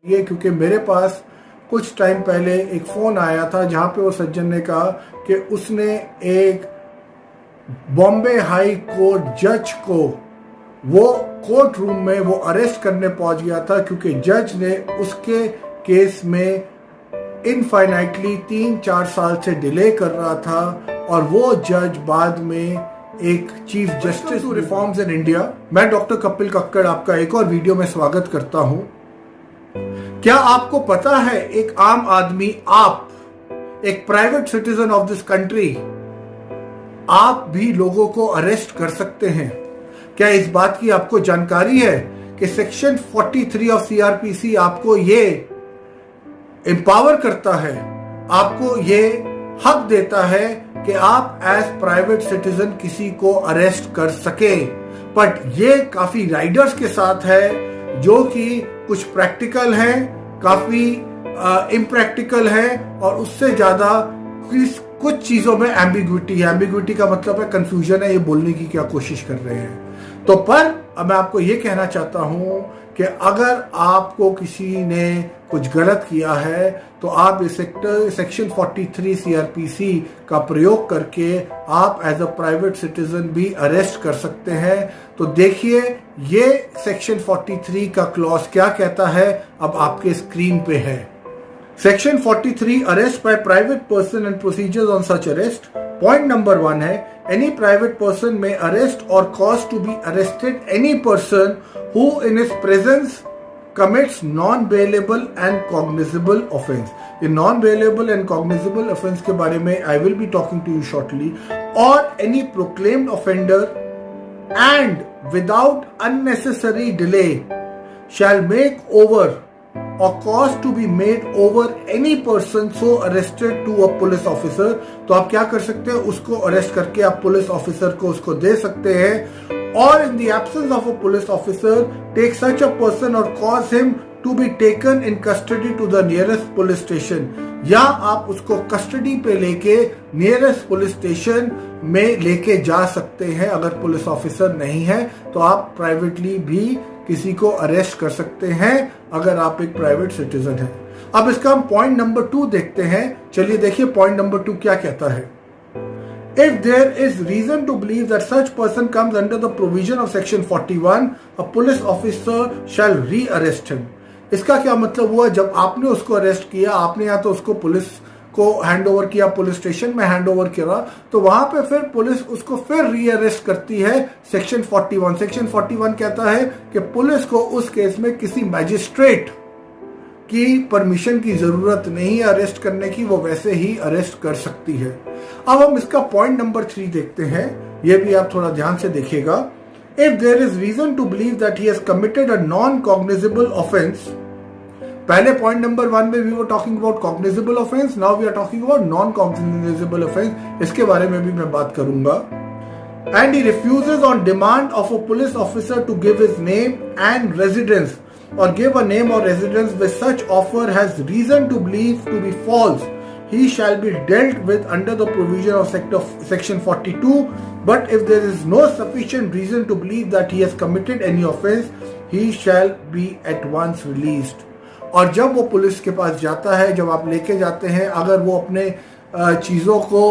ये क्योंकि मेरे पास कुछ टाइम पहले एक फ़ोन आया था जहाँ पे वो सज्जन ने कहा कि उसने एक बॉम्बे हाई कोर्ट जज को वो कोर्ट रूम में वो अरेस्ट करने पहुंच गया था क्योंकि जज ने उसके केस में इनफाइनाइटली 3-4 साल से डिले कर रहा था और वो जज बाद में एक chief justice reforms in India. मैं डॉक्टर कपिल कक्कड़ आपका एक और वीडियो में स्वागत करता हूं। क्या आपको पता है एक आम आदमी, आप एक private citizen of this country, आप भी लोगों को अरेस्ट कर सकते हैं? क्या इस बात की आपको जानकारी है कि सेक्शन 43 ऑफ सीआरपीसी आपको ये एम्पावर करता है, आपको ये हक देता है कि आप एज प्राइवेट सिटीजन किसी को अरेस्ट कर सके। बट ये काफी राइडर्स के साथ है जो कि कुछ प्रैक्टिकल है, काफी इम्प्रैक्टिकल है और उससे ज्यादा कुछ चीजों में एम्बिग्विटी है। एम्बिग्विटी का मतलब है कंफ्यूजन है, ये बोलने की क्या कोशिश कर रहे हैं। तो पर अब मैं आपको ये कहना चाहता हूं कि अगर आपको किसी ने कुछ गलत किया है तो आप इस सेक्शन 43 सीआरपीसी का प्रयोग करके आप एज अ प्राइवेट सिटीजन भी अरेस्ट कर सकते हैं। तो देखिए ये सेक्शन 43 का क्लॉज क्या कहता है, अब आपके स्क्रीन पे है। Section 43 arrest by private person and procedures on such arrest. Point number 1 है, any private person may arrest or cause to be arrested any person who in his presence commits non-bailable and cognizable offense। ये non-bailable and cognizable offense के बारे में I will be talking to you shortly। or any proclaimed offender and without unnecessary delay shall make over or cause to be made over any person so arrested to a police officer। तो आप क्या कर सकते हैं, उसको arrest करके आप police officer को उसको दे सकते हैं। और in the absence of a police officer take such a person or cause him to be taken in custody to the nearest police station। या आप उसको कस्टडी पे लेके नियरेस्ट पुलिस स्टेशन में लेके जा सकते हैं। अगर पुलिस ऑफिसर नहीं है तो आप प्राइवेटली भी किसी को अरेस्ट कर सकते हैं अगर आप एक प्राइवेट सिटीजन हैं। अब इसका हम पॉइंट नंबर 2 देखते हैं। चलिए देखिए पॉइंट नंबर 2 क्या कहता है। If there is reason to believe that such person comes under the provision of section 41, a police officer shall re-arrest him। इसका क्या मतलब हुआ, जब आपने उसको अरेस्ट किया, आपने या तो उसको पुलिस को हैंड ओवर किया, पुलिस स्टेशन में हैंड ओवर किया, तो वहां पे फिर पुलिस उसको फिर रीअरेस्ट करती है। सेक्शन 41 कहता है कि पुलिस को उस केस में किसी मैजिस्ट्रेट की परमिशन की जरूरत नहीं है अरेस्ट करने की, वो वैसे ही अरेस्ट कर सकती है। अब हम इसका पॉइंट नंबर 3 देखते हैं, ये भी आप थोड़ा ध्यान से देखिएगा। If there is reason to believe that he has committed a non cognizable offence. पहले पॉइंट नंबर 1 में we were talking about cognizable offence, now we are talking about non cognizable offence. इसके बारे में भी मैं बात करूंगा। And he refuses on demand of a police officer to give his name and residence or give a name or residence with such offer has reason to believe to be false, he shall be dealt with under the provision of section 42। but if there is no sufficient reason to believe that he has committed any offense, he shall be at once released। और जब वो police के पास जाता है, जब आप लेके जाते हैं, अगर वो अपने चीज़ों को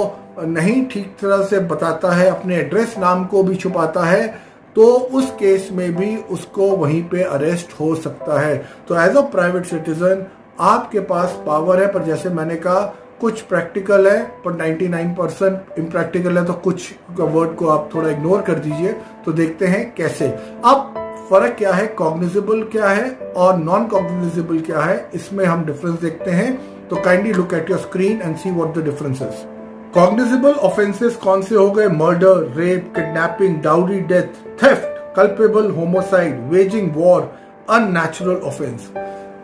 नहीं ठीक तरह से बताता है, अपने एड्रेस नाम को भी छुपाता है, तो उस केस में भी उसको वहीं पे अरेस्ट हो सकता है। तो एज अ प्राइवेट सिटीजन आपके पास पावर है, पर जैसे मैंने कहा कुछ प्रैक्टिकल है पर 99% इम्प्रैक्टिकल है, तो कुछ वर्ड को आप थोड़ा इग्नोर कर दीजिए। तो देखते हैं कैसे। अब फर्क क्या है, कॉग्निजेबल क्या है और नॉन कॉग्निजेबल क्या है, इसमें हम डिफरेंस देखते हैं। तो kindly look at your screen and see what the differences. Cognizable offences कौन से हो गए? Murder, rape, kidnapping, dowry death, theft, culpable homicide, waging war, unnatural offence.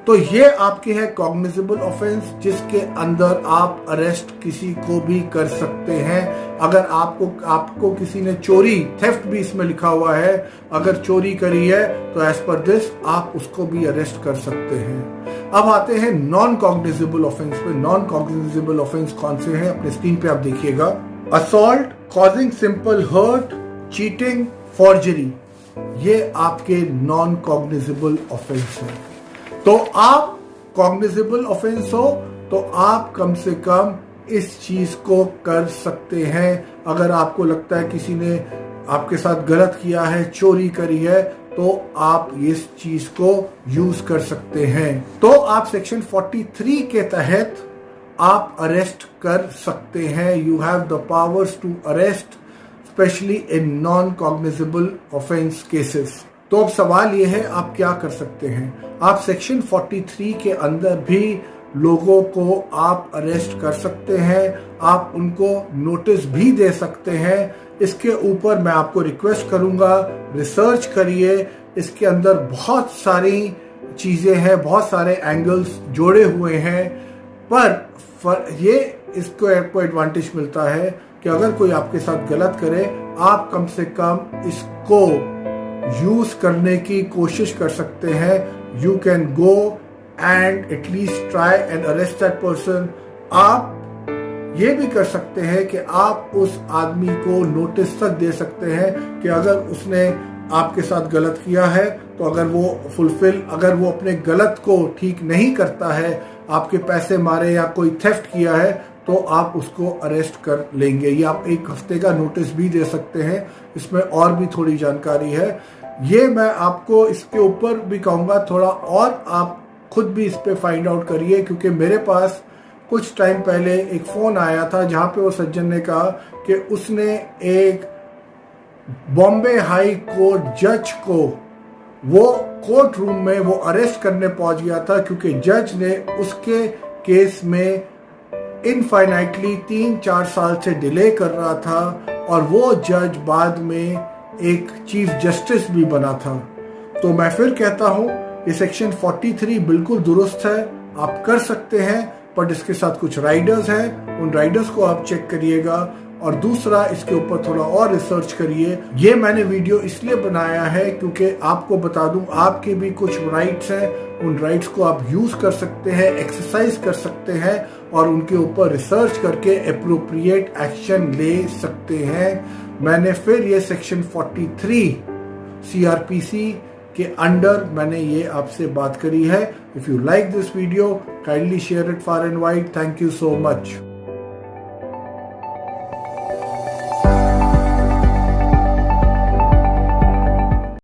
तो ये आपके हैं कॉग्निजेबल ऑफेंस, जिसके अंदर आप अरेस्ट किसी को भी कर सकते हैं। अगर आपको किसी ने चोरी, थेफ्ट भी इसमें लिखा हुआ है, अगर चोरी करी है तो एज पर दिस आप उसको भी अरेस्ट कर सकते हैं। अब आते हैं नॉन कॉग्निजेबल ऑफेंस पे। नॉन कॉग्निजेबल ऑफेंस कौन से हैं, अपने स्क्रीन पे आप देखिएगा। Assault, causing simple hurt, cheating, forgery, ये आपके नॉन कॉग्निजेबल ऑफेंस हैं। तो आप कॉग्निजेबल ऑफेंस हो तो आप कम से कम इस चीज को कर सकते हैं। अगर आपको लगता है किसी ने आपके साथ गलत किया है, चोरी करी है, तो आप इस चीज को यूज कर सकते हैं। तो आप सेक्शन 43 के तहत आप अरेस्ट कर सकते हैं। You have the powers to arrest specially in non cognizable offence cases. तो अब सवाल यह है आप क्या कर सकते हैं। आप सेक्शन 43 के अंदर भी लोगों को आप अरेस्ट कर सकते हैं, आप उनको नोटिस भी दे सकते हैं। इसके ऊपर मैं आपको रिक्वेस्ट करूंगा, रिसर्च करिए। इसके अंदर बहुत सारी चीजें हैं, बहुत सारे एंगल्स जोड़े हुए हैं। पर ये इसको एक एडवांटेज मिलता है कि अगर कोई आपके साथ गलत करे, आप कम से कम इसको यूज करने की कोशिश कर सकते हैं। You can go and at least try and arrest that person. आप ये भी कर सकते हैं कि आप उस आदमी को नोटिस तक दे सकते हैं कि अगर उसने आपके साथ गलत किया है तो अगर वो अपने गलत को ठीक नहीं करता है, आपके पैसे मारे या कोई थेफ्ट किया है, तो आप उसको अरेस्ट कर लेंगे। या आप 1 हफ्ते का नोटिस भी दे सकते हैं। इसमें और भी थोड़ी जानकारी है, ये मैं आपको इसके ऊपर भी कहूँगा थोड़ा, और आप खुद भी इस पे फाइंड आउट करिए। क्योंकि मेरे पास कुछ टाइम पहले एक फ़ोन आया था जहाँ पे वो सज्जन ने कहा कि उसने एक बॉम्बे हाई कोर्ट जज को वो कोर्ट रूम में वो अरेस्ट करने पहुंच गया था, क्योंकि जज ने उसके केस में इनफाइनाइटली 3-4 साल से डिले कर रहा था, और वो जज बाद में एक चीफ जस्टिस भी बना था। तो मैं फिर कहता हूं, ये सेक्शन 43 बिल्कुल दुरुस्त है, आप कर सकते हैं, बट इसके साथ कुछ राइडर्स हैं, उन राइडर्स को आप चेक करिएगा। और दूसरा, इसके ऊपर थोड़ा और रिसर्च करिए। ये मैंने वीडियो इसलिए बनाया है क्योंकि आपको बता दूं, आपके भी कुछ राइट्स हैं, उन राइट्स को आप यूज कर सकते हैं, एक्सरसाइज कर सकते हैं, और उनके ऊपर रिसर्च करके एप्रोप्रिएट एक्शन ले सकते हैं। मैंने फिर ये सेक्शन 43 CRPC के अंडर मैंने ये आपसे बात करी है। If you like this video, kindly share it far and wide. Thank you so much.